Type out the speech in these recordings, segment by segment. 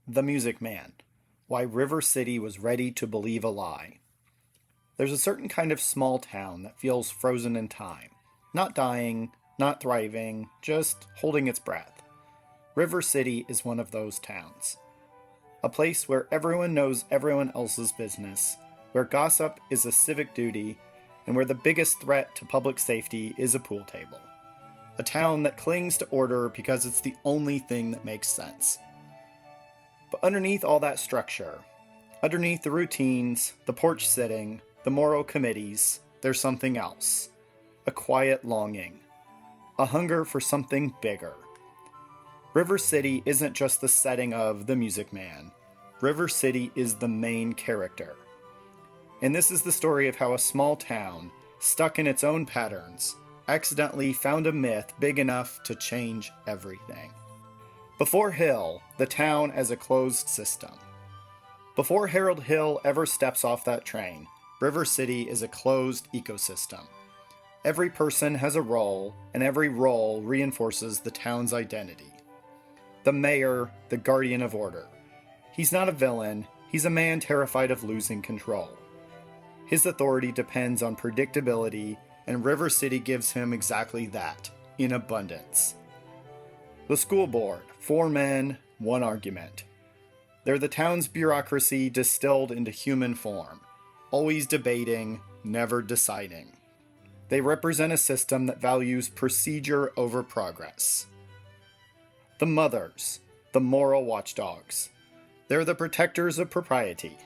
The Music Man: Why River City Was Ready to Believe a Lie. There's a certain kind of small town that feels frozen in time. Not dying, not thriving, just holding its breath. River City is one of those towns. A place where everyone knows everyone else's business, where gossip is a civic duty, and where the biggest threat to public safety is a pool table. A town that clings to order because it's the only thing that makes sense. But underneath all that structure, underneath the routines, the porch sitting, the moral committees, there's something else. A quiet longing. A hunger for something bigger. River City isn't just the setting of The Music Man. River City is the main character. And this is the story of how a small town, stuck in its own patterns, accidentally found a myth big enough to change everything. Before Hill, the town as a closed system. Before Harold Hill ever steps off that train, River City is a closed ecosystem. Every person has a role, and every role reinforces the town's identity. The mayor, the guardian of order. He's not a villain, he's a man terrified of losing control. His authority depends on predictability, and River City gives him exactly that, in abundance. The school board: 4 men, 1 argument. They're the town's bureaucracy distilled into human form, always debating, never deciding. They represent a system that values procedure over progress. The mothers, the moral watchdogs. They're the protectors of propriety.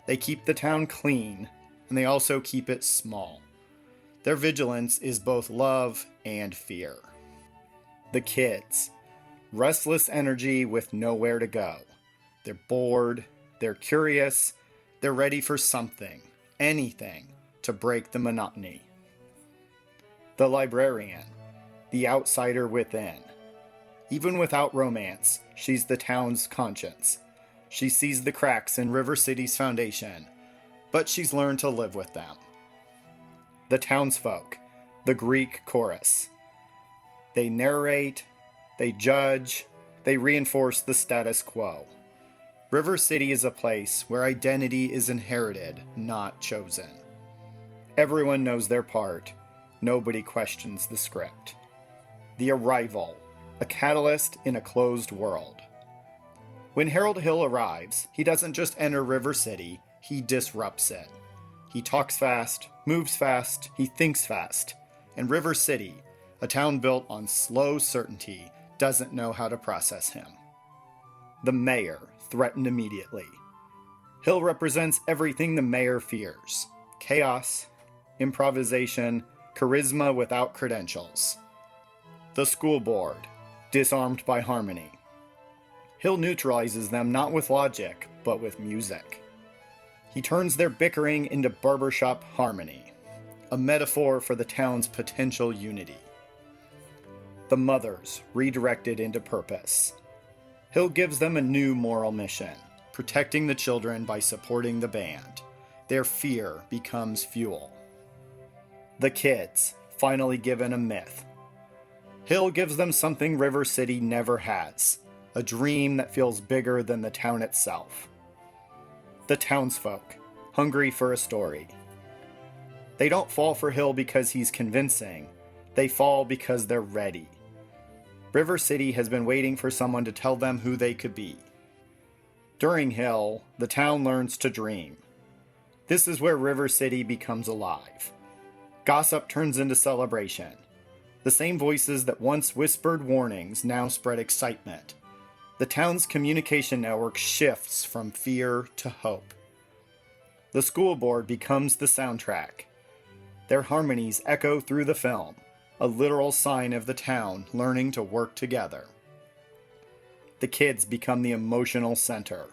They keep the town clean, and they also keep it small. Their vigilance is both love and fear. The kids: restless energy with nowhere to go. They're bored, they're curious, they're ready for something, anything, to break the monotony. The librarian: the outsider within. Even without romance, she's the town's conscience. She sees the cracks in River City's foundation, but she's learned to live with them. The townsfolk: the Greek chorus. They narrate, they judge, they reinforce the status quo. River City is a place where identity is inherited, not chosen. Everyone knows their part. Nobody questions the script. The arrival: a catalyst in a closed world. When Harold Hill arrives, he doesn't just enter River City, he disrupts it. He talks fast, moves fast, he thinks fast. And River City, a town built on slow certainty, doesn't know how to process him. The mayor, threatened immediately. Hill represents everything the mayor fears: chaos, improvisation, charisma without credentials. The school board, disarmed by harmony. Hill neutralizes them not with logic, but with music. He turns their bickering into barbershop harmony, a metaphor for the town's potential unity. The mothers, redirected into purpose. Hill gives them a new moral mission: protecting the children by supporting the band. Their fear becomes fuel. The kids, finally given a myth. Hill gives them something River City never has: a dream that feels bigger than the town itself. The townsfolk, hungry for a story. They don't fall for Hill because he's convincing. They fall because they're ready. River City has been waiting for someone to tell them who they could be. During Hill, the town learns to dream. This is where River City becomes alive. Gossip turns into celebration. The same voices that once whispered warnings now spread excitement. The town's communication network shifts from fear to hope. The school board becomes the soundtrack. Their harmonies echo through the film, a literal sign of the town learning to work together. The kids become the emotional center.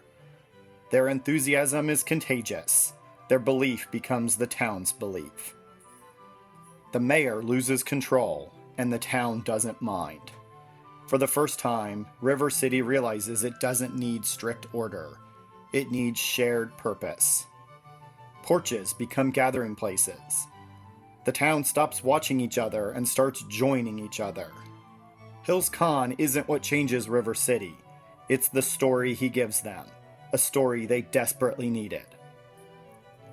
Their enthusiasm is contagious. Their belief becomes the town's belief. The mayor loses control, and the town doesn't mind. For the first time, River City realizes it doesn't need strict order. It needs shared purpose. Porches become gathering places. The town stops watching each other and starts joining each other. Hill's Con isn't what changes River City. It's the story he gives them, a story they desperately needed.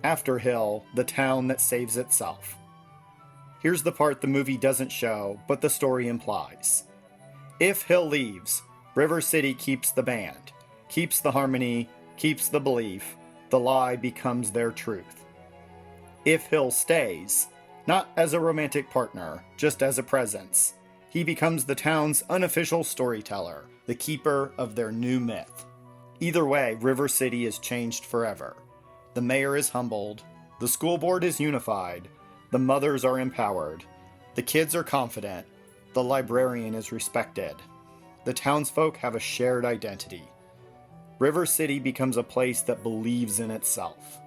After Hill, the town that saves itself. Here's the part the movie doesn't show, but the story implies. If Hill leaves, River City keeps the band, keeps the harmony, keeps the belief. The lie becomes their truth. If Hill stays, not as a romantic partner, just as a presence, he becomes the town's unofficial storyteller, the keeper of their new myth. Either way, River City is changed forever. The mayor is humbled, the school board is unified, the mothers are empowered, the kids are confident, the librarian is respected. The townsfolk have a shared identity. River City becomes a place that believes in itself.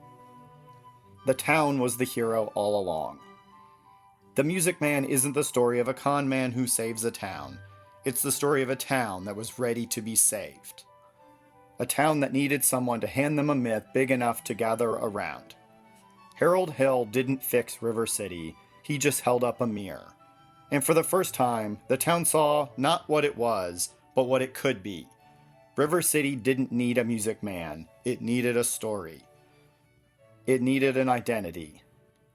The town was the hero all along. The Music Man isn't the story of a con man who saves a town. It's the story of a town that was ready to be saved. A town that needed someone to hand them a myth big enough to gather around. Harold Hill didn't fix River City, he just held up a mirror. And for the first time, the town saw not what it was, but what it could be. River City didn't need a Music Man, it needed a story. It needed an identity.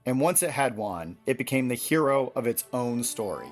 And once it had one, it became the hero of its own story.